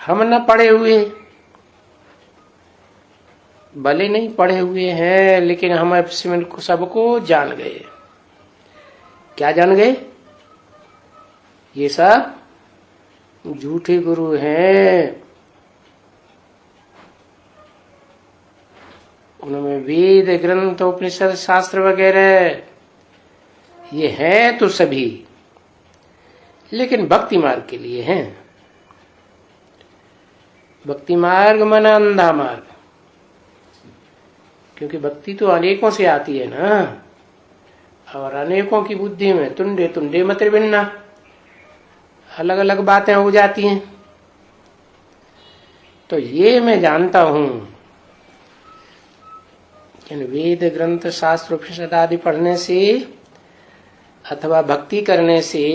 हम न पढ़े हुए, भले नहीं पढ़े हुए हैं, लेकिन हम सबको जान गए। क्या जान गए? ये सब झूठे गुरु हैं। उनमें वेद ग्रंथ उपनिषद शास्त्र वगैरह ये हैं तो सभी, लेकिन भक्ति मार्ग के लिए हैं। भक्ति मार्ग माना अंधा मार्ग, क्योंकि भक्ति तो अनेकों से आती है ना, और अनेकों की बुद्धि में तुंडे तुंडे मत बिन्ना, अलग अलग बातें हो जाती हैं। तो ये मैं जानता हूं कि वेद ग्रंथ शास्त्र उपनिषद आदि पढ़ने से अथवा भक्ति करने से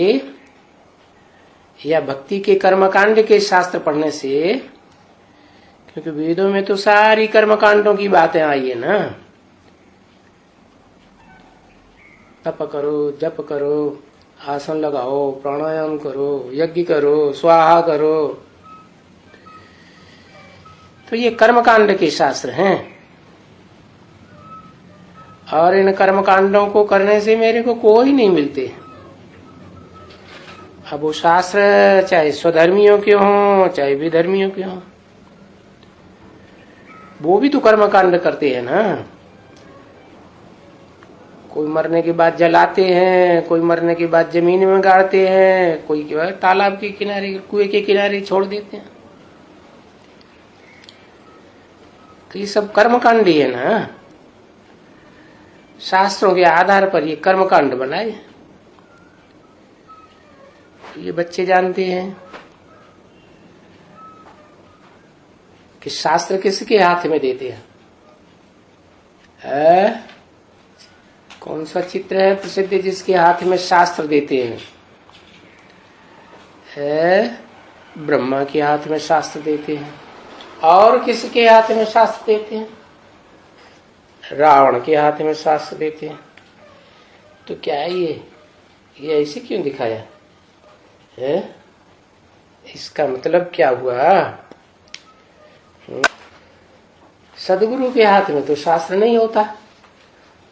या भक्ति के कर्मकांड के शास्त्र पढ़ने से, क्योंकि वेदों में तो सारी कर्मकांडों की बातें आई है ना। तप करो, जप करो, आसन लगाओ, प्राणायाम करो, यज्ञ करो, स्वाहा करो, तो ये कर्मकांड के शास्त्र हैं। और इन कर्मकांडों को करने से मेरे को कोई नहीं मिलते। अब वो शास्त्र चाहे स्वधर्मियों के हों चाहे विधर्मियों के हों, वो भी तो कर्मकांड करते हैं ना। कोई मरने के बाद जलाते हैं, कोई मरने के बाद जमीन में गाड़ते हैं, कोई तालाब के किनारे, कुएं के किनारे छोड़ देते हैं। तो ये सब कर्मकांड ही है ना। शास्त्रों के आधार पर ये कर्मकांड बनाए, ये बच्चे जानते हैं कि शास्त्र किसके हाथ में देते हैं। कौन सा चित्र है प्रसिद्ध जिसके हाथ में शास्त्र देते हैं? ब्रह्मा के हाथ में शास्त्र देते हैं। और किसके हाथ में शास्त्र देते हैं? रावण के हाथ में शास्त्र देते हैं। तो क्या है ये ऐसे क्यों दिखाया है? इसका मतलब क्या हुआ? सदगुरु के हाथ में तो शास्त्र नहीं होता,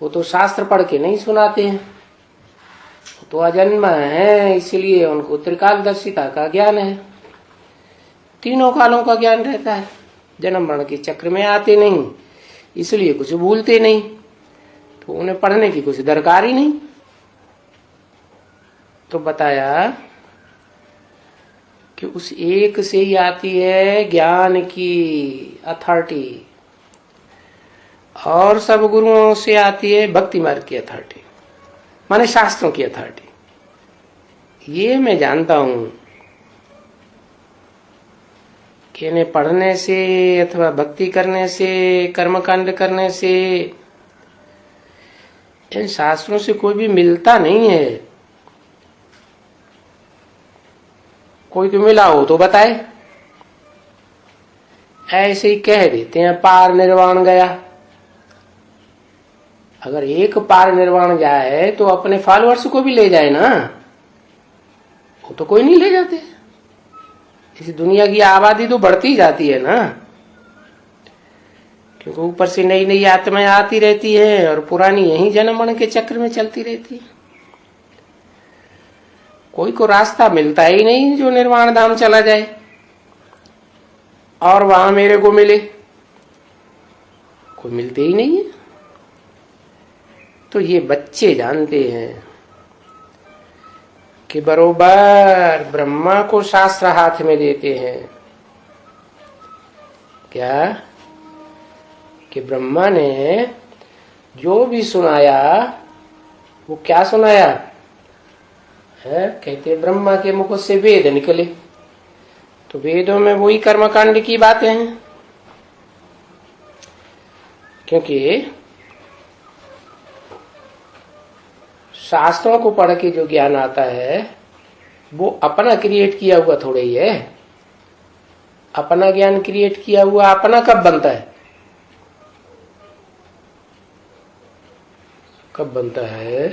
वो तो शास्त्र पढ़ के नहीं सुनाते हैं, वो तो अजन्मा है, इसलिए उनको त्रिकालदर्शिता का ज्ञान है, तीनों कालों का ज्ञान रहता है। जन्म मरण के चक्र में आते नहीं, इसलिए कुछ भूलते नहीं, तो उन्हें पढ़ने की कुछ दरकार ही नहीं। तो बताया कि उस एक से ही आती है ज्ञान की अथॉरिटी, और सब गुरुओं से आती है भक्ति मार्ग की अथॉरिटी, माने शास्त्रों की अथॉरिटी। ये मैं जानता हूं कि इन्हें पढ़ने से अथवा भक्ति करने से, कर्मकांड करने से, इन शास्त्रों से कोई भी मिलता नहीं है। कोई को मिला हो तो बताए। ऐसे ही कह देते हैं पार निर्वाण गया। अगर एक पार निर्वाण जाए तो अपने फॉलोअर्स को भी ले जाए ना, वो तो कोई नहीं ले जाते। इस दुनिया की आबादी तो बढ़ती जाती है ना, क्योंकि ऊपर से नई नई आत्माएं आती रहती है और पुरानी यही जन्म मरण के चक्र में चलती रहती है। कोई को रास्ता मिलता ही नहीं जो निर्वाण धाम चला जाए और वहां मेरे को मिले, कोई मिलते ही नहीं है। तो ये बच्चे जानते हैं कि बरोबर ब्रह्मा को शास्त्र हाथ में देते हैं। क्या कि ब्रह्मा ने जो भी सुनाया वो क्या सुनाया है? कहते ब्रह्मा के मुख से वेद निकले, तो वेदों में वही कर्मकांड की बातें हैं। क्योंकि शास्त्रों को पढ़ के जो ज्ञान आता है वो अपना क्रिएट किया हुआ थोड़ा ही है। अपना ज्ञान क्रिएट किया हुआ अपना कब बनता है? कब बनता है?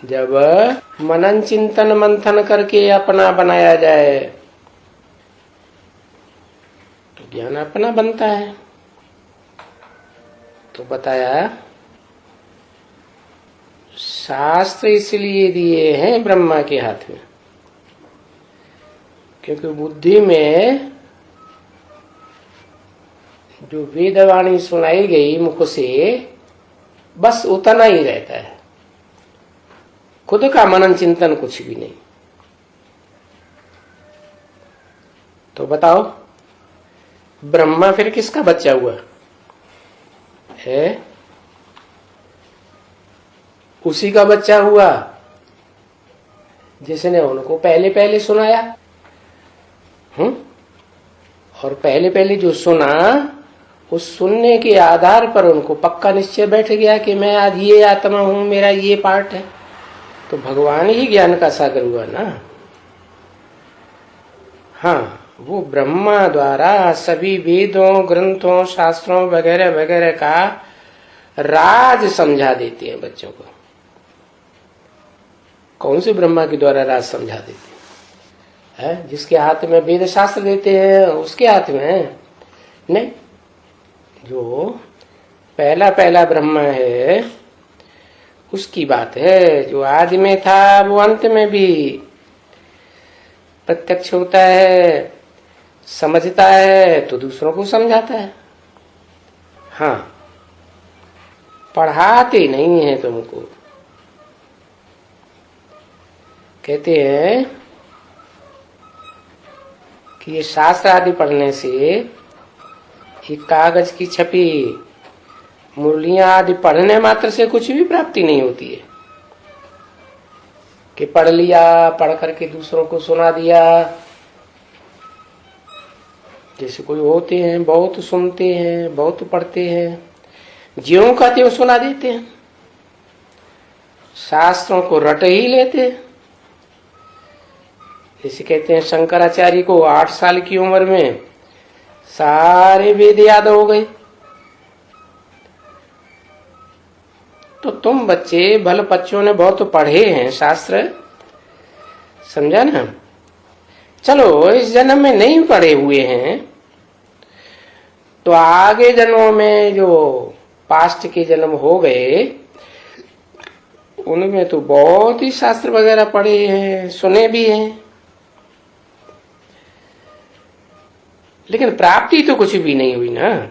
जब मनन चिंतन मंथन करके अपना बनाया जाए, तो ज्ञान अपना बनता है। तो बताया शास्त्र इसलिए दिए हैं ब्रह्मा के हाथ में, क्योंकि बुद्धि में जो वेदवाणी सुनाई गई मुख से बस उतना ही रहता है, खुद का मनन चिंतन कुछ भी नहीं। तो बताओ ब्रह्मा फिर किसका बच्चा हुआ है? उसी का बच्चा हुआ जिसने उनको पहले पहले सुनाया। और पहले पहले जो सुना, उस सुनने के आधार पर उनको पक्का निश्चय बैठ गया कि मैं आज ये आत्मा हूं, मेरा ये पार्ट है। तो भगवान ही ज्ञान का सागर हुआ ना। हाँ, वो ब्रह्मा द्वारा सभी वेदों, ग्रंथों, शास्त्रों वगैरह वगैरह का राज समझा देते हैं बच्चों को। कौन से ब्रह्मा के द्वारा राज समझा देते हैं? जिसके हाथ में वेद शास्त्र देते हैं उसके हाथ में नहीं। जो पहला पहला ब्रह्मा है उसकी बात है। जो आदि में था वो अंत में भी प्रत्यक्ष होता है, समझता है तो दूसरों को समझाता है। हाँ, पढ़ाते नहीं है तुमको। कहते हैं कि ये शास्त्र आदि पढ़ने से, ये कागज की छपी मुरलियां आदि पढ़ने मात्र से कुछ भी प्राप्ति नहीं होती है कि पढ़ लिया, पढ़ करके दूसरों को सुना दिया। जैसे कोई होते हैं बहुत सुनते हैं, बहुत पढ़ते हैं, ज्यों का त्यों सुना देते हैं, शास्त्रों को रट ही लेते हैं। जैसे कहते हैं शंकराचार्य को 8 साल की उम्र में सारे वेद याद हो गए। तो तुम बच्चे भले बच्चों ने बहुत पढ़े हैं शास्त्र, समझा ना। चलो इस जन्म में नहीं पढ़े हुए हैं तो आगे जन्मों में जो पास्ट के जन्म हो गए उनमें तो बहुत ही शास्त्र वगैरह पढ़े हैं, सुने भी हैं, लेकिन प्राप्ति तो कुछ भी नहीं हुई ना।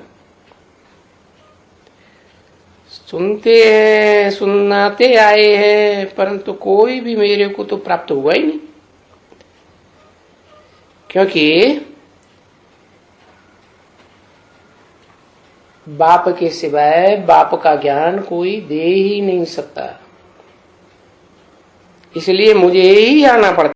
सुनते हैं, सुनाते आए हैं, परंतु कोई भी मेरे को तो प्राप्त हुआ ही नहीं। क्योंकि बाप के सिवाय बाप का ज्ञान कोई दे ही नहीं सकता, इसलिए मुझे ही आना पड़ता।